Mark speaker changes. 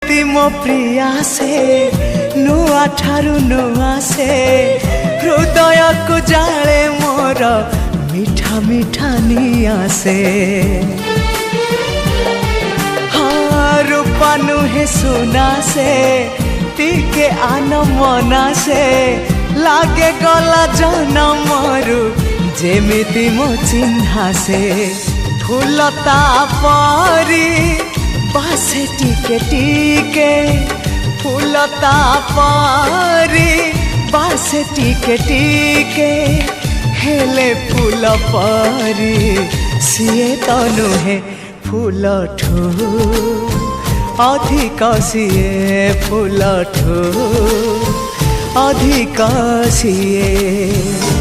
Speaker 1: जेमिति मो प्रिया से नुआ ठारू नुआ से हृदय को जाले मोर मीठा मीठा निया से हाँ रूपा नुहे सुना से टिके आन मना से लागे गला जनमरु जेमिति मो चिन्हा से फूलता परी बासे टिके टिके फूलता परी बासे टिके टिके हेले फूल परी सीए तो नुहे फूल ठू अधिक सीए फूल ठू अधिक सीए।